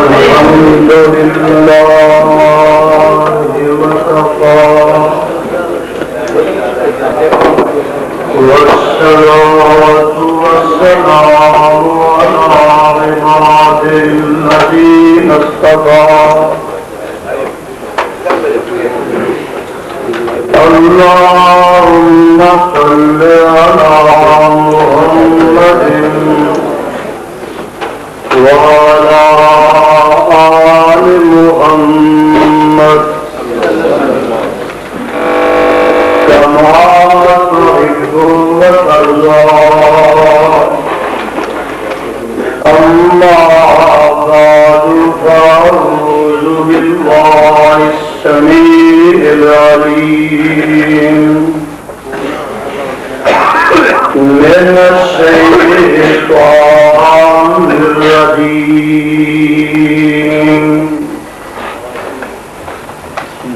الحمد لله وكفى والصلاة والسلام على عباده الذين اصطفى اللهم صل على محمد وعلى آل محمد كما تحب وترضى أما بعد فأعوذ بالله السميع العليم من الشيطان الرجيم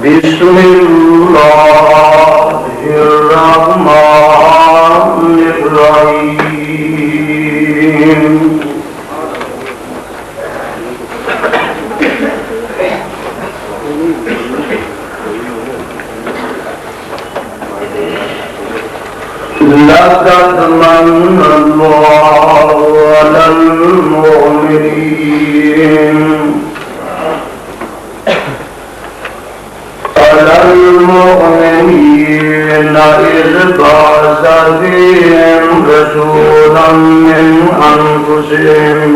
بسم الله الرحمن الرحيم لقد من الله على المؤمنين إذ بعث فيهم رسولا من أنفسهم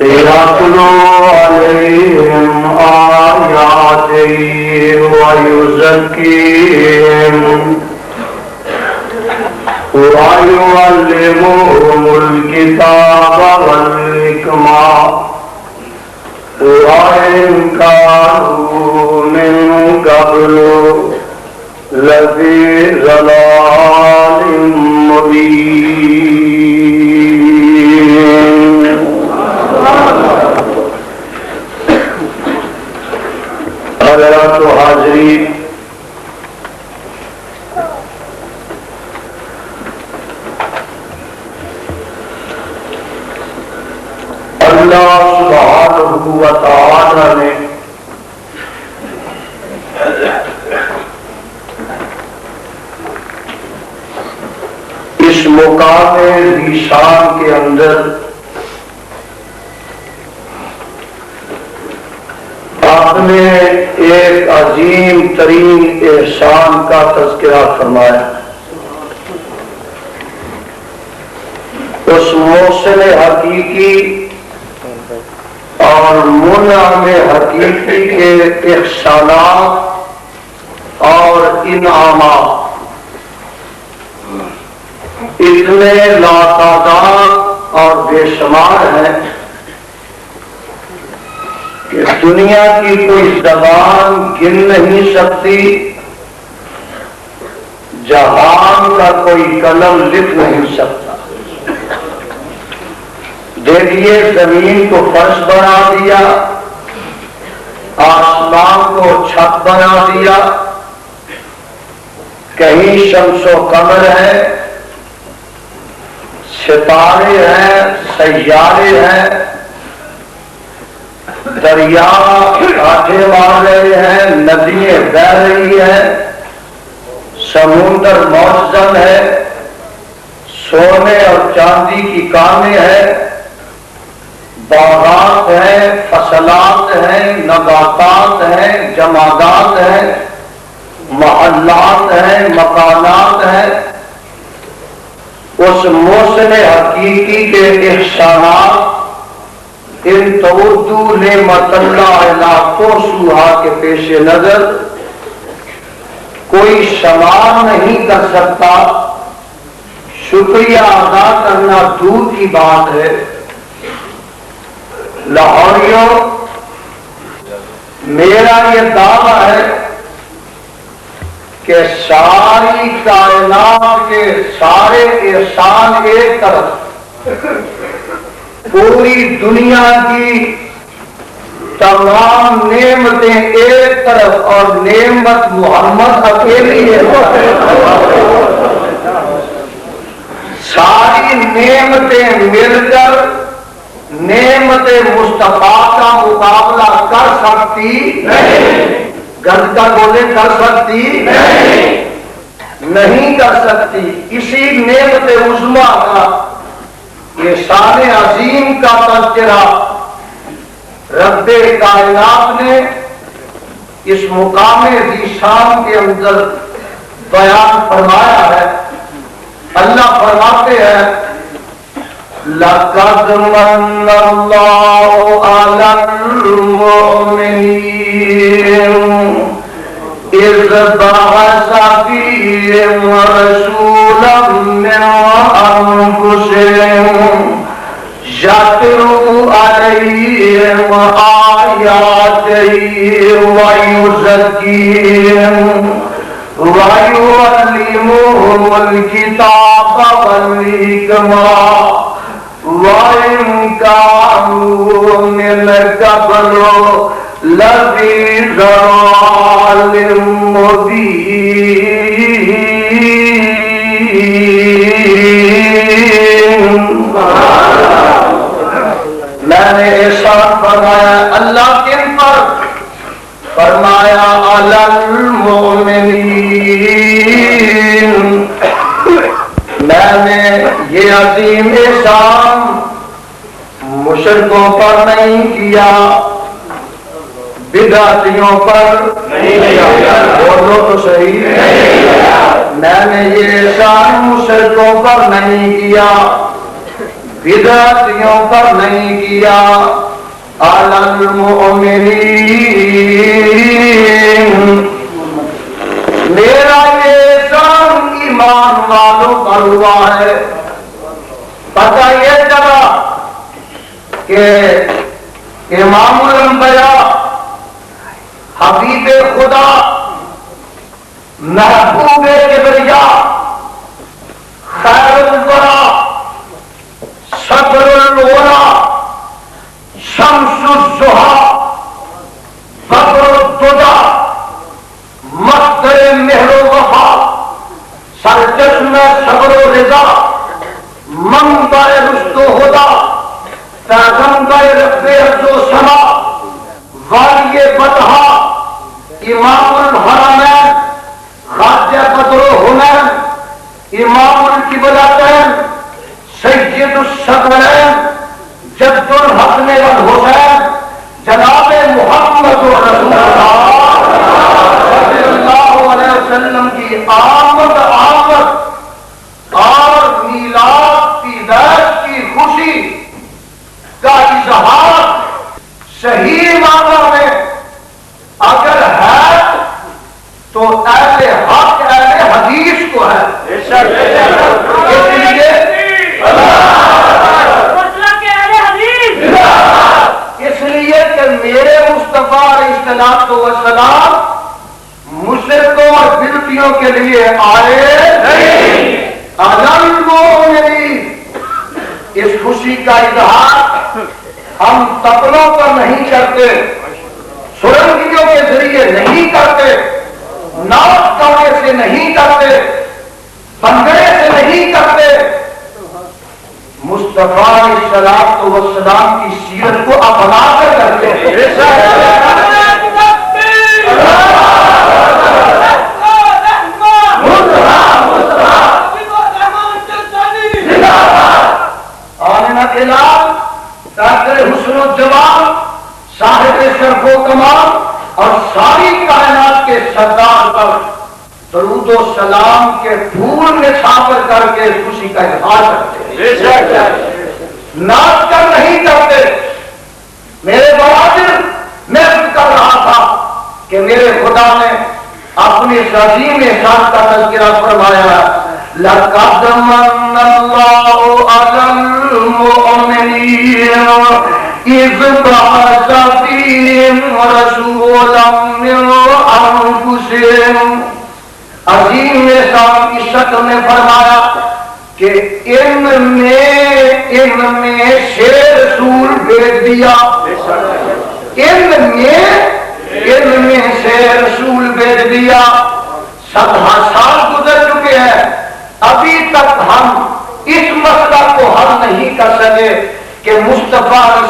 يتلو عليهم آياته ويزكيهم ويعلمهم الكتاب والحكمة وإن كانوا من قبل لفي ضلال مبين. حضرات و حاضرین، اللہ سبحانہ و تعالی نے اس مقام ذیشان کے اندر آپ نے ایک عظیم ترین احسان کا تذکرہ فرمایا. اس محسن حقیقی اور منعم حقیقی کے احسانات اور انعامات اتنے لاتعداد اور بے شمار ہیں کہ دنیا کی کوئی زبان گن نہیں سکتی، جہان کا کوئی قلم لکھ نہیں سکتا. دیکھیے، زمین کو فرش بنا دیا، آسمان کو چھت بنا دیا، کہیں شمس و قمر ہے، ستارے ہیں، سیارے ہیں، دریا کاٹھے مار رہے ہیں، ندیاں بہہ رہی ہیں، سمندر معظم ہے، سونے اور چاندی کی کانیں ہیں، باغات ہیں، فصلات ہیں، نباتات ہیں، جمادات ہیں، محلات ہیں، مکانات ہیں. اس محسن حقیقی کے احسانات ان تعدوا نعمت اللہ لا تحصوها کے پیش نظر کوئی شمار نہیں کر سکتا. شکریہ ادا کرنا دور کی بات ہے. لاہوریوں، میرا یہ دعویٰ ہے کہ ساری کائنات کے سارے احسان ایک طرف، پوری دنیا کی تمام نعمتیں ایک طرف اور نعمت محمد اکیلی ہے. ساری نعمتیں مل کر نعمت مصطفیٰ کا مقابلہ کر سکتی نہیں. گرد کا بولے کر سکتی نہیں کر سکتی. اسی نعمت عظمیٰ کا احسان عظیم کا تذکرہ رب کائنات نے اس مقام ذیشان کے اندر بیان فرمایا ہے. اللہ فرماتے ہیں لَقَدْ مَنَّ اللَّهُ عَلَى الْمُؤْمِنِينَ إِذْ بَعَثَ فِيهِمْ رَسُولًا مِّنْ أَنفُسِهِمْ يَتْلُو عَلَيْهِمْ آيَاتِهِ وَيُزَكِّيهِمْ وَيُعَلِّمُهُمُ الْكِتَابَ وَالْحِكْمَةَ وَإِنْ كَانُوا مِنْ قَبْلُ لَفِي ضَلَالٍ مُبِينٍ. میں نے احسان فرمایا اللہ کن پر؟ فرمایا علی المؤمنین. میں نے یہ عظیم احسان مشرکوں پر نہیں کیا، بدعتیوں پر نہیں کیا. بولو تو صحیح. میں نے یہ احسان مشرکوں پر نہیں کیا، بدعتیوں پر نہیں کیا. علی المؤمنین. میرا یہ احسان ایمان والوں پر ہوا ہے. پتہ یہ چلا کہ امام الانبیاء حبیب خدا محبوب کبریا خیر الورا صدر الورا شمس الضحیٰ بدر الدجیٰ مصدر مہر و وفا سرچشمہ صبر و رضا منبع رشد و ہدیٰ پیغمبر رب عز و سما والی بطحا امام الحرمین خواجہ بدر الحنین امام القبلتین سید الصدرین جد الحسن والحسین جناب محمد رسول اللہ صلی اللہ علیہ وسلم کی آمد اور میلاد کی بیعت کی خوشی کا اظہار صحیح معنی میں اگر ہے تو اہل حق اہل حدیث کو ہے. اس لیے کہ میرے مصطفیٰ علیہ السلام مشرکوں اور بدعتیوں کے لیے آئے نہیں. اس خوشی کا اظہار ہم تپلوں پر نہیں کرتے، سرنگیوں کے ذریعے نہیں کرتے، نعت گانے سے نہیں کرتے، بندے سے نہیں کرتے. مصطفیٰ علیہ السلام کی سیرت کو اپنا کر کرتے ہیں. ڈاکٹر حسن و جمال صاحب شرف و کمال اور ساری کائنات کے سردار پر درود و سلام کے پھول نچھاور کر کے خوشی کا اظہار کرتے ہیں. ناچ کر نہیں کرتے. میرے بہادر میں کر رہا تھا کہ میرے خدا نے اپنے عظیم احسان کا تذکرہ فرمایا. لَقَدْ مَنَّ اللَّهُ عَلَى الْمُؤْمِنِينَ إِذْ بَعَثَ فِيهِمْ رَسُولًا مِّنْ أَنفُسِهِمْ. عظیم احسان کی شکل میں فرمایا کہ ان میں سے رسول بھیج دیا. ان میں سے رسول بھیج دیا. 17 سال گزر چکے ہیں، ابھی تک ہم اس کر سکے کہ مصطفیٰ علیہ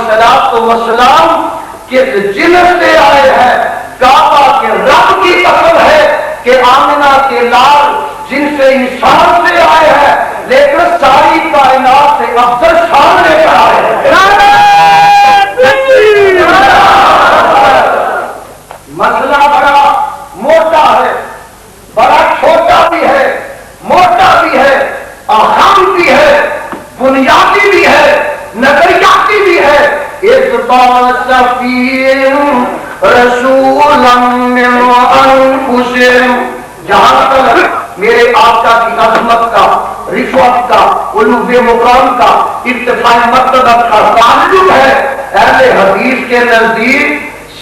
السلام کس جنس سے آئے ہیں. کعبہ کے رب کی قسم ہے کہ آمنہ کے لال جن سے انسان سے آئے ہیں لیکن ساری کائنات سے افضل شان لے کر آئے ہیں. مسئلہ بڑا موٹا ہے, بڑا چھوٹا بھی ہے, موٹا بھی ہے, اہم بھی ہے, بنیادی بھی ہے, نظریاتی بھی ہے. اس بات رسولا من انفسہم, جہاں تک میرے آقا کی عظمت کا, رفعت کا, علو مقام کا, ارتفاع مرتبہ کا تعلق ہے, اہل حدیث کے نزدیک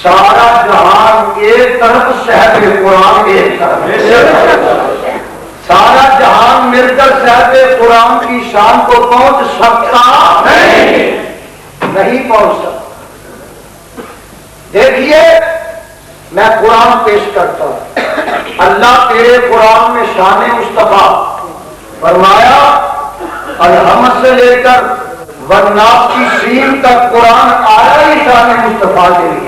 سارا جہان ایک طرف, صحب قرآن ایک طرف. سارا جہان مل کر صحب قرآن کی شان کو پہنچ سکتا نہیں پہنچ سکتا. دیکھیے میں قرآن پیش کرتا ہوں. اللہ تیرے قرآن میں شان مصطفیٰ فرمایا, الحمد سے لے کر والناس کی سین تک قرآن آیا ہی شان مصطفیٰ کے لیے.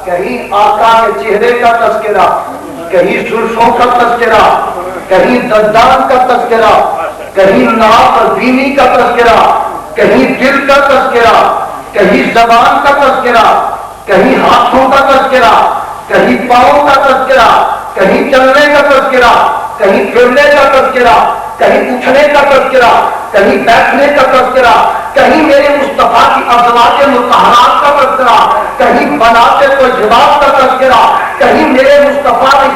کہیں آقا کے چہرے کا تذکرہ, کہیں زلفوں کا تذکرہ, کہیں دندان کا تذکرہ, کہیں ناک اور بینی کا تذکرہ, کہیں دل کا تذکرہ, کہیں زبان کا تذکرہ, کہیں ہاتھوں کا تذکرہ, کہیں پاؤں کا تذکرہ, کہیں چلنے کا تذکرہ, کہیں پھرنے کا تذکرہ, کہیں اٹھنے کا تذکرہ, کہیں بیٹھنے کا تذکرہ, کہیں میرے مصطفیٰ کی ازواج مطہرات کا تذکرہ, کہیں بناتے کو جواب کا تذکرہ, کہیں میرے مصطفیٰ علیہ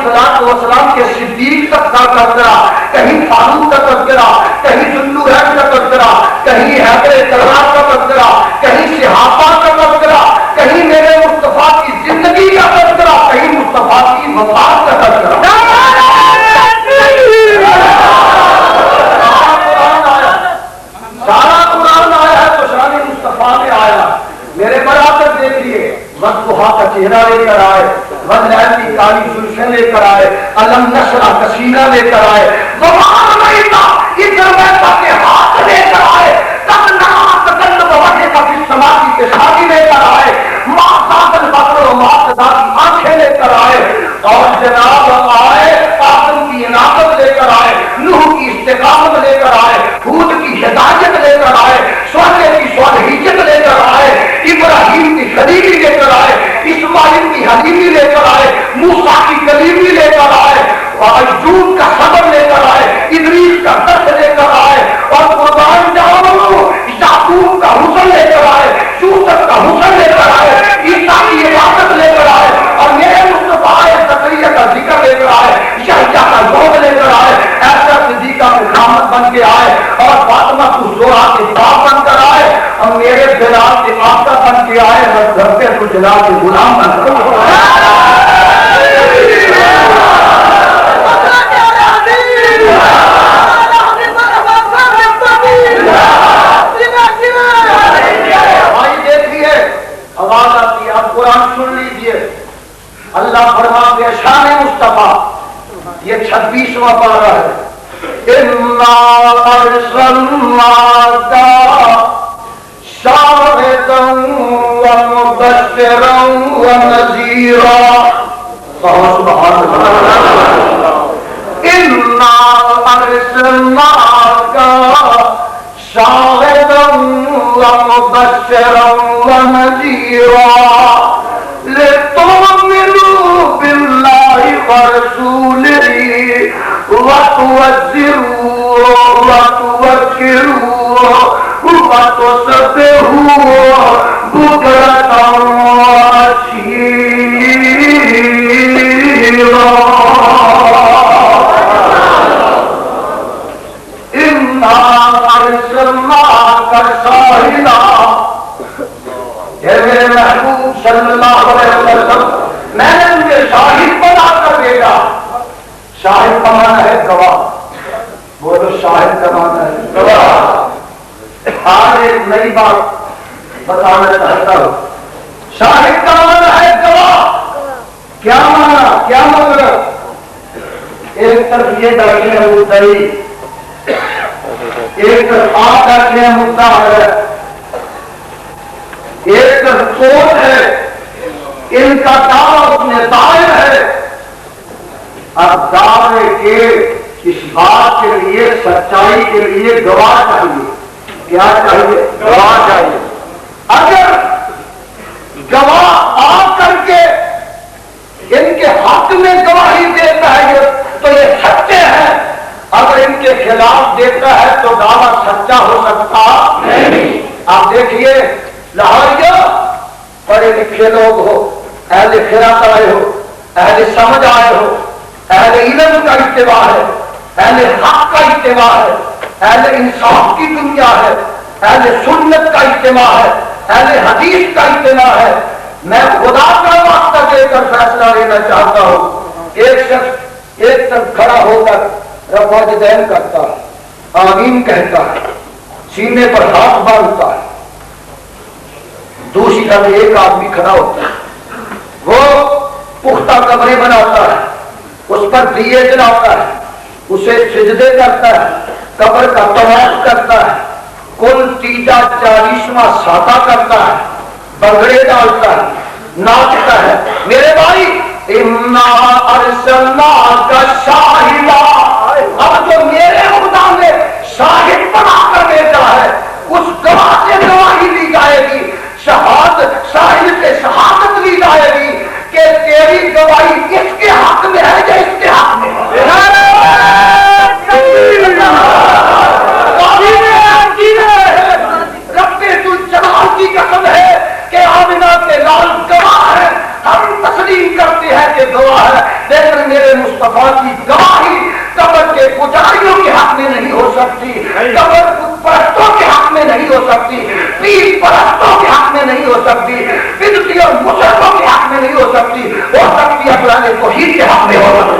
السلام کے صدیق تک کا تذکرہ, کہیں فاروق کا تذکرہ, کہیں ذوالنورین کا تذکرہ, کہیں حیدر کرار کا تذکرہ, کہیں صحابہ کا تذکرہ, کہیں میرے مصطفیٰ کی زندگی کا تذکرہ, کہیں مصطفیٰ کی وفات کا تذکرہ. سارا قرآن آیا ہے تو شان مصطفیٰ میں آیا. میرے برابر دیکھیے, مصطفیٰ کا چہرہ لے کر آئے, واللیل کی کالی زلفیں لے کر آئے, علم نشرہ کا سینہ لے کر آئے, ومان میتا ادھر میتا کے ہاتھ لے کر آئے, تب نام تقلب وجہ کا فی السماء کی پیشانی لے کر آئے, ماں ذات البصر و ماں ذات کی آنکھیں لے کر آئے, اور جناب آئے آدم کی عناقت لے کر آئے, نوح کی استقامت لے کر آئے, ہود کی ہدایت لے کر آئے, صالح کی صالحیت لے کر آئے, ابراہیم کی خلیلی لے کر آئے, اسماعیل کی حلیمی لے کر آئے, موسیٰ کی کلیمی لے کر آئے, ایوب کا صبر لے کر آئے, ادریس کا درس لے کر آئے, اور قربان جاؤ یعقوب کا حسن لے کر آئے, یوسف کا حسن لے کر آئے, عیسیٰ کی عبادت لے کر آئے, اور میرے مصطفیٰ زکریا کا ذکر لے کر آئے, یحییٰ کا ذوق لے کر آئے, ایسا صدیقہ میں خامد بن کے آئے, اور فاطمہ کو زہرا کے باپ بن کر آئے, اور میرے بلال کے آقا بن کے آئے, اور گھر پہ کو جلال کے غلام بن کر آئے. آواز آتی ہے, آپ قرآن سن لیجئے. اللہ فرماتے ہیں شان مصطفیٰ, یہ 26واں پارہ ہے. اِنَّا أَرْسَلْنَاكَ شَاهِدًا وَمُبَشِّرًا وَنَذِيرًا. سبحان اللہ. اِنَّا أَرْسَلْنَاكَ شَاهِدًا وَمُبَشِّرًا وَنَذِيرًا لِتُؤْمِنُوا بِاللَّهِ وَرَسُولِهِ وَتُوَقِّرُوهُ وَتُوَكِّرُوهُ وَتُسَبِّحُوهُ بُكْرَةً وَأَصِيلًا. إِنَّا أَرْسَلْنَاكَ شَاهِدًا, اے میرے محبوب صلی اللہ علیہ وسلم, میں نے تمہیں شاہد بنا کر بھیجا. شاہد کا معنی ہے گواہ. بولو شاہد کا معنی ہے گواہ. آج ایک نئی بات بتانا چاہتا ہوں. شاہد کا معنی ہے گواہ. کیا معنی, کیا مطلب؟ ایک طرف یہ درجے ہے وہ دلیل, ایک آ کر کے مدعا ہے، ایک سوچ ہے، ان کا دعویٰ اپنے دائر ہے. اب دعوے کے اس بات کے لیے، سچائی کے لیے گواہ چاہیے. کیا چاہیے؟ گواہ چاہیے. اگر گواہ آ کر کے ان کے حق میں گواہی دیتا ہے تو یہ سچے ہیں، اگر ان کے خلاف دیتا ہے تو دعویٰ سچا ہو سکتا نہیں. آپ دیکھیے لاہوریوں پڑھے لکھے لوگ ہو، اہل خیرات آئے ہو، اہل سمجھ آئے ہو، اہل علم کا اتباع ہے، اہل حق کا اتباع ہے، اہل انصاف کی دنیا ہے، اہل سنت کا اتباع ہے، اہل حدیث کا اتباع ہے. میں خدا کا واسطہ دے کر فیصلہ لینا چاہتا ہوں. ایک شخص ایک طرف کھڑا ہو کر رفع یدین کرتا ہے، آمین کہتا ہے، سینے پر ہاتھ باندھتا ہے. دوسری طرف ایک آدمی کھڑا ہوتا ہے، وہ پختہ کمرے بناتا ہے، اس پر دیے جلاتا ہے، اسے سجدے کرتا ہے، قبر کا طواف کرتا ہے، کل 40واں ساتہ کرتا ہے، بگڑے ڈالتا ہے، ناچتا ہے. میرے بھائی انا ارسلناک شاہدا، اب جو میرے خدا نے شاہد بنا کر بھیجا ہے اس گواہ سے گواہی لی جائے گی، شہادت شاہد سے شہادت لی جائے گی کہ تیری گواہی اس کے حق میں ہے یا اس کے حق میں ہے. کی قسم ہے کہ آمنہ کے لال گواہ ہے، ہم تسلیم کرتے ہیں کہ گواہ ہے، لیکن میرے مصطفیٰ کی گواہی قبر کے پجاریوں کے حق میں نہیں ہو سکتی، قبر پرستوں کے حق میں نہیں ہو سکتی، پیر پرستوں کے حق میں نہیں ہو سکتی، بدعتی اور مشرکوں کے حق میں نہیں ہو سکتی. ہو سکتی ہے قرآن توحید کے حق میں ہو سکتی.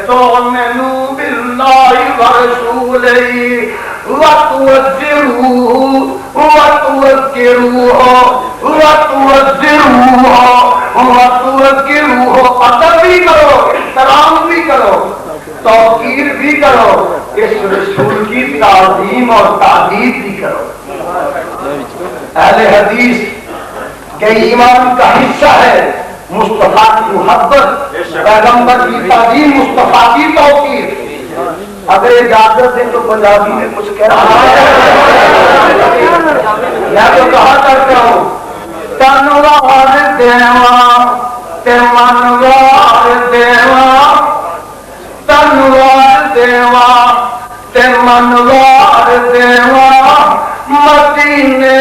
تؤمنوا بالله ورسوله وتوزروه ادب بھی کرو، احترام بھی کرو، توقیر بھی کرو، اس رسول کی تعظیم اور تعریف بھی کرو. اہل حدیث کے ایمان کا حصہ ہے مصطفیٰ کی محبت، پیغمبر کی تعظیم، مصطفیٰ کی توقیر. اگر اجازت دیں تو پنجابی میں کچھ کہنا میں تو کہا کرتا ہوں، تنوار دیوا تے منوار دیوا، تنوار دیوا تے منوار دیوا، مدینے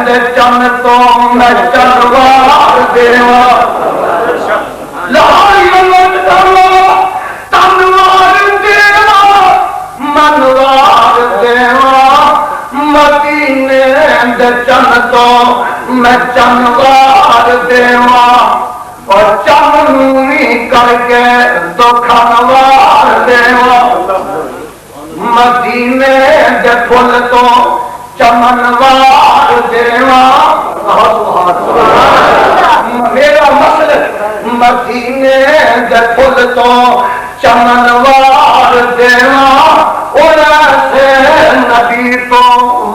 دے چن تو میں چنوار دیوا. لاہوری لوٹ کرو تنوار دیوا منوار دیوا، مدینے دے چن تو میں چنوار دیوا، اور چمنی کر کے دکھنوار دیوا، مدینے دے پھول تو چمنوار دیوا. میرا مسلک مدینے دے پھول تو چمنوار دیوا، اور ایسے نبی تو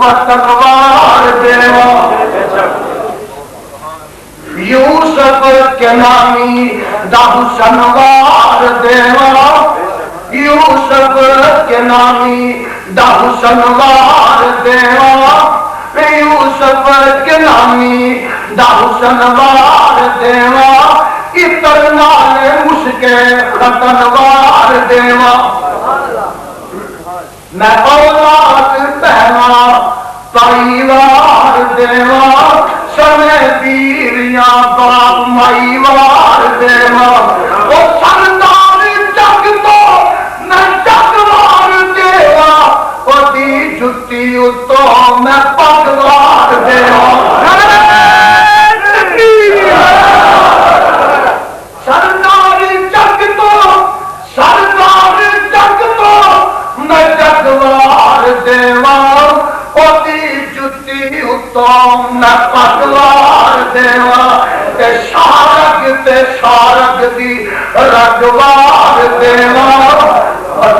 وطنوار دیوا. یوسف کے نامی دا حسنوار دیوا، یوسف کے نامی دا حسنوار دیوا، یوسف کے نامی دا حسنوار دیوا، اتنا مشکے ختنوار دیوا. میں اولاد پہنا پریوار دیوا، سنے پیریاں باپ مائیوار دیوا، وہ سردار جگ تو میں جگوار دیوا، وہ دی جتی اتو میں پگوار دیوا. سردار جگ تو میں جگوار دیوا، وہ دی جتی اتو تو میں پتوار دیوا تے شارگ دی رگوار دیوا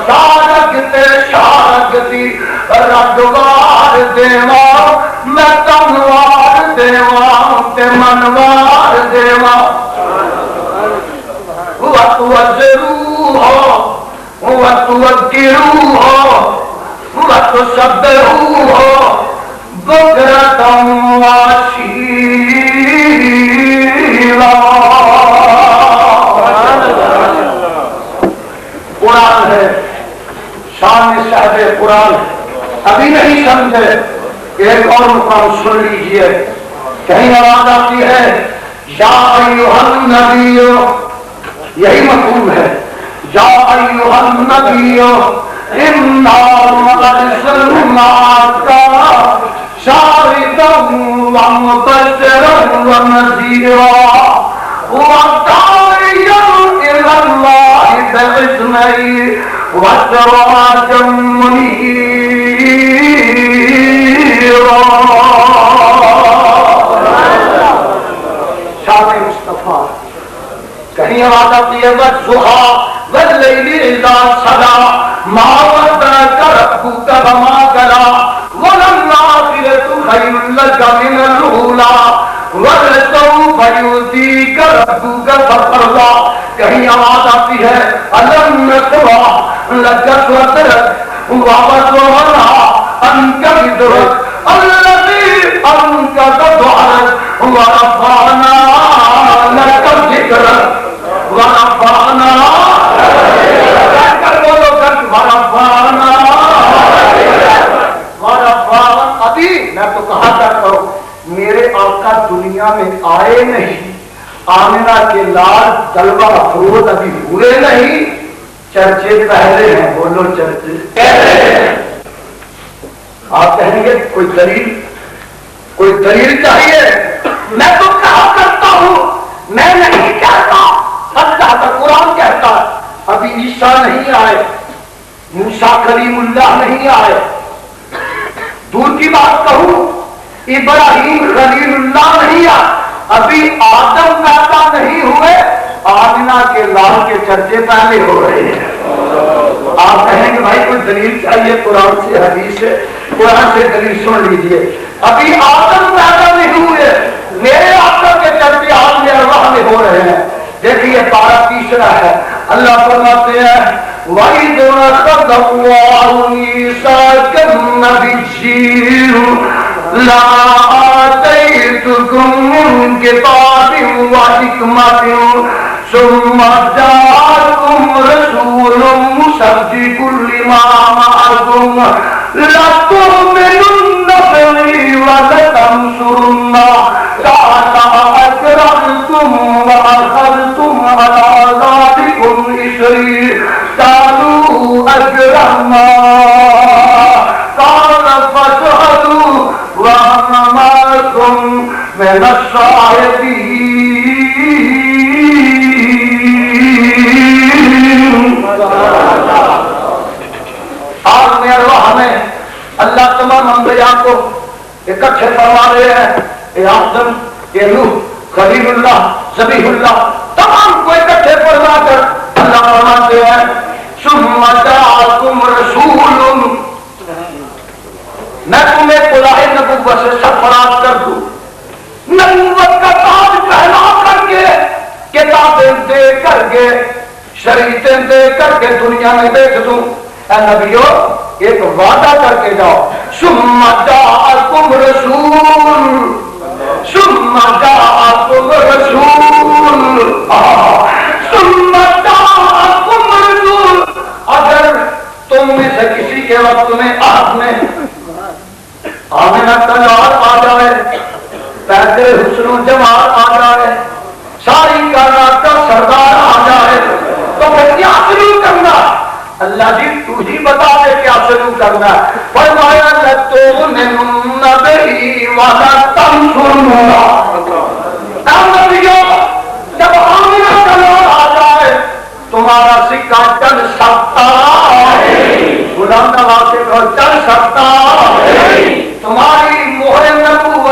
شارگ دی رگوار دیوا میں تنوار دیوا تے منوار دیوا وَتُوَزِّرُوهُ وَتُوَكِّرُوهُ وَتُسَبِّحُوهُ بُكْرَةً وَأَصِيلًا۔ قرآن ہے، شان صاحب قرآن ابھی نہیں سمجھے، ایک اور مقام سن لیجئے، کہیں آواز آتی ہے یا ایھا النبی، یہی مفہوم ہے، یا ایھا النبی انا ارسلناک شاہدا ومبشرا ونذیرا وداعیا الی اللہ باذنہ وسراجا منیرا۔ شان مصطفیٰ کہیں آواز آتی ہے والضحیٰ واللیل اذا سجی ما ودعک ربک وما قلی وللآخرۃ خیر لک من الأولی ولسوف یعطیک ربک فترضی۔ کہیں آواز آتی ہے الم نشرح لک صدرک ووضعنا عنک وزرک الذی انقض ظہرک ورفعنا لک ذکرک ورفعنا ابھی میں تو کہا کرتا ہوں میرے آقا دنیا میں آئے نہیں، آمنہ کے لال جلوہ افروز ابھی ہوئے نہیں، چرچے پہلے ہیں، بولو چرچے پہلے ہیں۔ آپ کہیں گے کوئی دلیل چاہیے، میں تو کہا کرتا ہوں، میں نہیں کہتا، اللہ کا قرآن کہتا ہے ابھی عیسیٰ نہیں آئے، موسیٰ کلیم اللہ نہیں آئے، دور کی بات کہوں ابراہیم خلیل اللہ نہیں آئے، ابھی آدم پیدا نہیں ہوئے، آمنہ کے لال کے چرچے پہلے ہو رہے ہیں۔ آپ کہیں گے بھائی کوئی دلیل چاہیے، قرآن سے حدیث سے، قرآن سے دلیل سن لیجئے، ابھی آدم پیدا نہیں ہوئے، میرے آقا کے چرچے عالم ارواح میں ہو رہے ہیں۔ دیکھیے پارہ تیسرا ہے، اللہ فرماتے ہیں وَإِذْ أَخَذَ اللَّهُ مِيثَاقَ النَّبِيِّينَ لَآتَيْتُكُم مِّن كِتَابٍ وَحِكْمَةٍ ثُمَّ جَاءَكُمْ رَسُولٌ مُصَدِّقٌ لِّمَا مَعَكُمْ لَتُؤْمِنُنَّ بِهِ وَلَتَنصُرُنَّهُ قَالَ أَقْرَرْتُمْ وَأَخَذْتُمْ عَلَىٰ ذَٰلِكُمْ إِصْرِي قَالُوا أَقْرَرْنَا قَالَ فَاشْهَدُوا وَأَنَا مَعَكُمْ مِنَ الشَّاهِدِينَ۔ عالم ارواح میں اللہ تمام انبیاء کو اکٹھے فرما رہے ہیں، اے آدم، اے نوح، خلیل اللہ، ذبیح اللہ، تمام کو اکٹھے فرما کر اللہ فرماتے ہیں ثم جاءکم رسول، میں تمہیں قلعہ نبوت سے سرفراز کر دوں، نبوت کا تاج پہنا کر کے، کتابیں دے کر کے، شریعتیں دے کر کے دنیا میں بیچ دوں۔ اے نبیو ایک وعدہ کر کے جاؤ، ثم جاءکم رسول، ثم جاءکم رسول، ثم جاءکم رسول۔ اگر تم میں سے کسی کے وقت میں آپ میں آمنہ کا لال آ جائے، پیدر حسن و جمال آ جائے، ساری کائنات کا سردار آ جائے، تو پھر کیا شروع کرنا؟ اللہ جی تو ہی بتا دے کیا شروع کرنا ہے۔ فرمایا لَتُؤْمِنُنَّ بِهِ وَلَتَنصُرُنَّهُ۔ اے نبیوں جب آمنہ کا لال آ جائے تمہارا سکہ چل سکتا ہے، بلند آواز سے کہو چل سکتا ہے، تمہاری مہر نبوت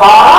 12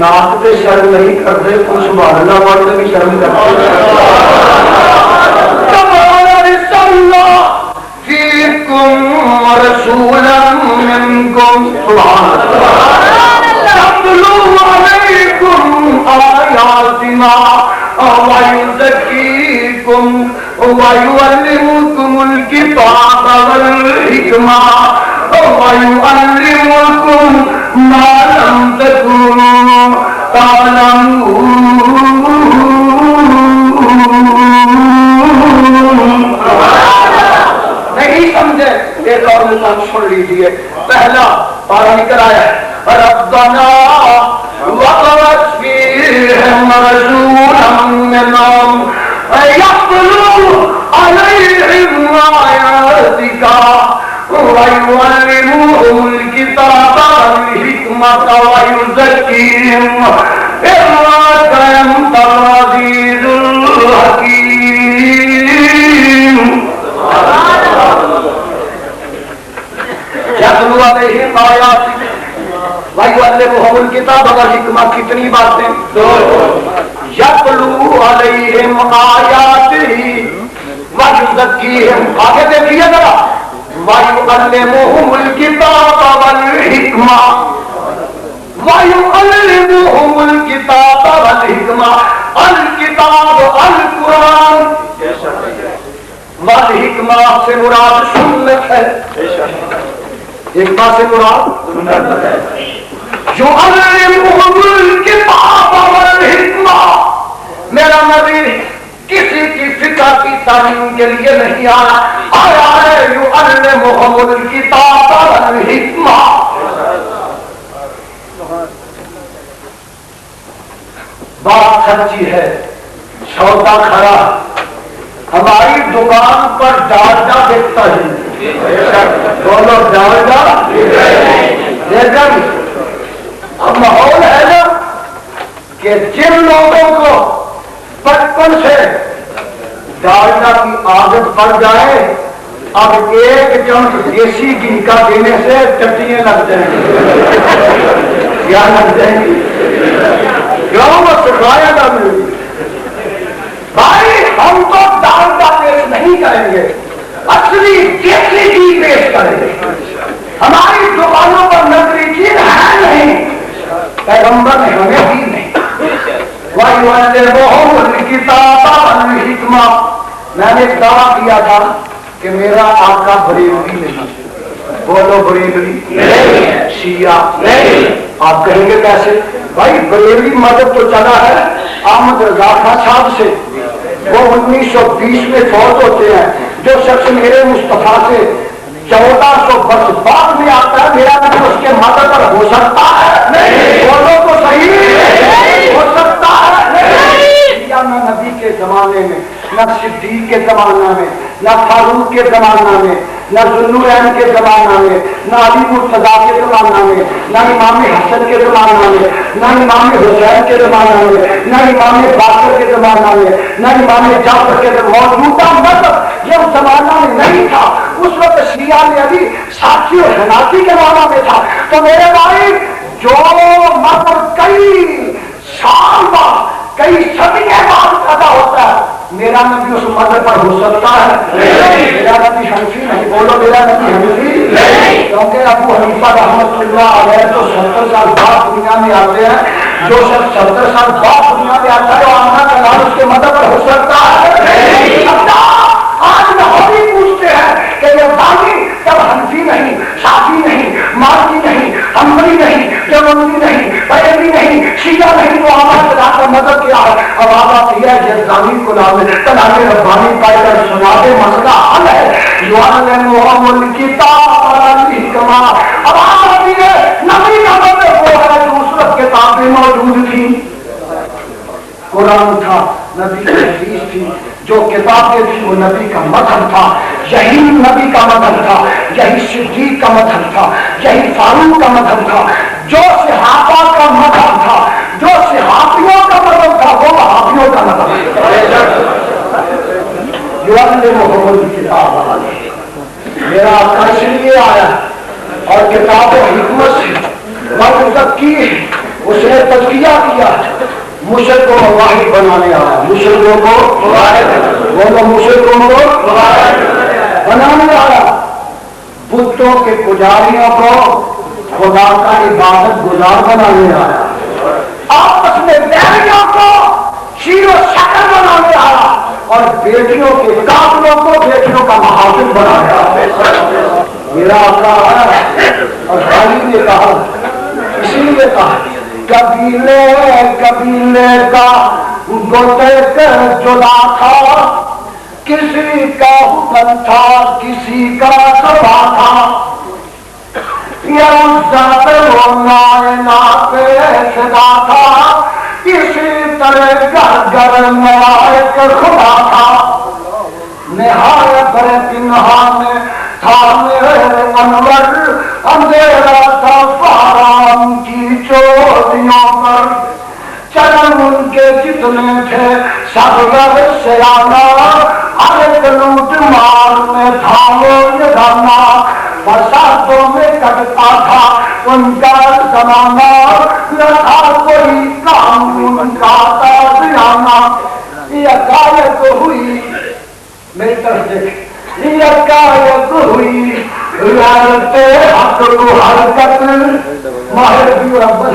ناک سے شرم نہیں کرتے، کچھ سبحان اللہ پڑھتے بھی شرم کرتے رسولا منکم سبحان اللہ یتلو علیکم آیاتنا ویزکیکم ویعلمکم الکتاب والحکمہ ویعلمکم ما لم تکونوا تعلمون۔ نہیں سمجھے ایک اور مثال سن لیجیے، پہلا پارا نکل آیا ہے ربنا وَقَوَتْ فِيهِمْ رَسُولًا مِّنْهُمْ يَتْلُو عَلَيْهِمْ آيَاتِكَ وَيُعَلِّمُهُمُ الْكِتَابَ وَالْحِكْمَةَ وَيُزَكِّيهِمْ إِنَّكَ أَنتَ الْعَزِيزُ الْحَكِيمُ۔ یتلو علیہم آیاتک ویعلمہم الکتاب والحکمہ، کتنی باتیں؟ یتلو علیہم آیاتہ ویزکیہم، آگے دیکھیے ذرا، ویعلمہم الکتاب والحکمہ، ویعلمہم الکتاب والحکمہ، الکتاب القرآن، والحکمہ سے مراد سنت ہے، حکمہ سے مراد یعلمہم الکتاب والحکمہ۔ میرا نبی کسی کی فقہ کی تعلیم کے لیے نہیں آیا ہے یعلمہم الکتاب والحکمہ۔ بات سچی ہے، سودا کھڑا، ہماری دکان پر ڈالڈا بکتا ہے، بولو ڈالڈا دیکھا۔ اب ماحول ہے نا کہ جن لوگوں کو بچپن سے ڈالڈا کی عادت پڑ جائے، اب ایک چمچ دیسی گھی کا دینے سے ٹٹیاں لگ جائیں گی، کیا لگ جائیں گی؟ کیوں؟ وہ سکھایا تھا بھائی، ہم تو ڈالڈا پیش نہیں کریں گے، اصلی دیسی گھی پیش کریں گے۔ ہماری دکانوں پر نقلی چیز ہے نہیں، پیغمبر نے ہمیں دی نہیں۔ وَيُعَلِّمُهُمُ الْكِتَابَ وَالْحِکْمَةَ، میں نے دعویٰ کیا تھا کہ میرا آقا بریلوی نہیں، بولو بریلوی شیعہ نہیں۔ آپ کہیں گے کیسے؟ بھائی بریلوی مذہب تو چلا ہے احمد رضا خان صاحب سے، وہ 1920 میں فوت ہوتے ہیں۔ جو شخص میرے مصطفیٰ سے 1400 برس بعد میں آتا ہے، میرا نبی اس کے مذہب پر ہو سکتا ہے؟ نہیں۔ بولو تو صحیح، ہو سکتا ہے؟ نہیں۔ نہ نبی کے زمانے میں، نہ صدیق کے زمانہ میں، نہ فاروق کے زمانہ میں، نہ ذوالنورین کے زمانہ میں، نہ علی مرتضیٰ کے زمانہ میں، نہ امام حسن کے زمانہ میں، نہ امام حسین کے زمانہ میں، نہ امام باقر کے زمانہ میں، نہ امام جعفر کے زمانہ میں۔ موجودہ مذہب یہ اس زمانہ میں نہیں تھا، اس وقت شیعہ میں ابھی ساتھی اور حنافی کے زمانہ میں تھا۔ تو میرے بھائی، جو مذہب کئی سال بعد، کئی صدیوں بعد پیدا ہوتا ہے، میرا نبی اس مذہب پر ہو سکتا ہے؟ میرا نبی حنفی نہیں، بولو میرا نبی حنفی نہیں، کیونکہ ابو حنیفہ رحمۃ اللہ علیہ تو 70 سال بعد دنیا میں آتے ہیں۔ جو شخص 70 سال بعد دنیا میں آتا ہے، آنا کا نام اس کے مذہب پر ہو سکتا ہے؟ آج لاہوری پوچھتے ہیں کہ یہ باغی جب حنفی نہیں، شافعی نہیں، مالکی نہیں، حنبلی نہیں، دیوبندی نہیں، بریلوی نہیں، شیعہ نہیں، تو ہمارے خدا کا مذہب کیا ہے؟ اب آپ یہ جزامی کو نام کلام ربانی پائی کر سنا دے، مسئلہ حل ہے۔ یعلمہم الکتاب والحکمہ، اب آپ نبی کا مذہب وہ ہے جو اس وقت کتابیں موجود تھی، قرآن تھا، نبی کی حدیث تھی، جو کتابیں تھی وہ نبی کا مذہب تھا، یہی نبی کا مذہب تھا، یہی صدیق کا مذہب تھا، یہی فاروق کا مذہب تھا، جو صحابہ کا مذہب تھا، جو صحابیوں کا مذہب تھا، وہ وہابیوں کا مذہب تھا۔ یعلمہم الکتاب، میرا آقا اس لیے آیا اور کتاب و حکمت سے وَيُزَكِّيهِمْ اس نے تزکیہ کیا مشرکوں کو واحد بنانے آیا، مشرکوں کو بولو مشرکوں کو بنانے آیا، بتوں کے پجاریوں کو خدا کا عبادت گزار بنانے آیا، آپس میں بیٹیوں کو شیر و شکر بنانے آیا، اور بیٹیوں کے قاتلوں کو بیٹیوں کا محافظ بنایا۔ میرا آقا ہے اور خالی نے کہا، اسی لیے کہا قبیلے قبیلے کا گوتک جدا تھا، کسی کا حکم تھا کسی کا سبا تھا، یہ عزت و نائنات صدا تھا، اسی طرح گھر گھر میں ایک خدا تھا، نہایت بڑے پنہان تھا میرے انور، اندھیرا تھا فارام کی چوٹیوں پر، چلن ان کے جتنے تھے سب لب سے آنا، ہر لوٹ مار میں تھا وہ یگانا، فسادوں میں کٹتا تھا ان کا زمانہ، نہ تھا کوئی کام ان کا تازیانہ، یکایک ہوئی میری طرف دیکھ، یکایک ہوئی غیرت حق کو حرکت، ماہر بھی ربل،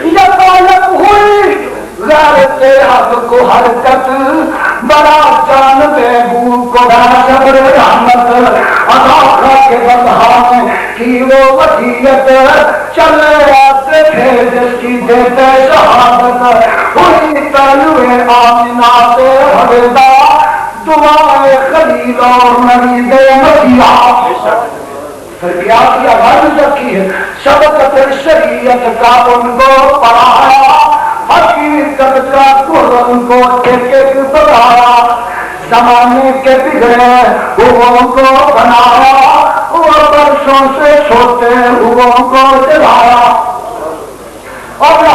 یکایک ہوئی غیرت حق کو حرکت، بڑا جان بے بو کو صبر رحمت، عطا کے بدہانے کی وہ وصیت، چلے آتے تھے جس کی دیتے شہادت، ہوئی پہلوے آمنہ سے حویدہ، دعائے خلیل اور نبی مسیحا، پھر کیا کیا غرض رکھی ہے، سبقت شریعت کا ان کو پڑھایا، حقیقت کا قرآن کو ایک ایک بتایا، زمانے کے بگڑے ہوں کو بنایا، وہ برسوں سے سوتے ہوں کو جلایا، اور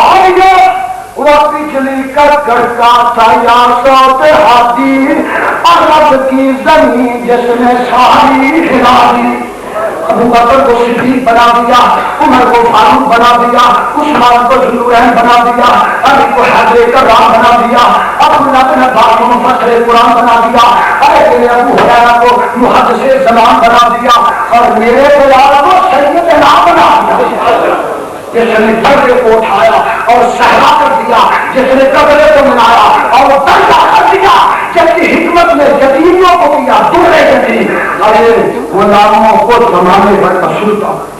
وہ بجلی کا کڑکا تھا یا سوتے ہاتھی، عرب کی زمین جس نے ساری ہلا دی، ابو بکر کو صدیق بنا دیا، عمر کو فاروق بنا دیا، عثمان کو ذوالنورین بنا دیا، علی کو حضرت کرام بنا دیا، عبداللہ بن عباس کو مفسر قرآن بنا دیا، ابو ہریرہ کو محدث زمان بنا دیا، اور میرے بلال کو سیدنا بنا دیا، جس نے قبر کو اٹھایا اور صحرا کر دیا، جس نے قبر کو ملایا اور درجہ کر دیا، جس کی حکمت نے یتیموں کو کیا درے یتیم، ارے غلاموں کو زمانے بھر کا سلطان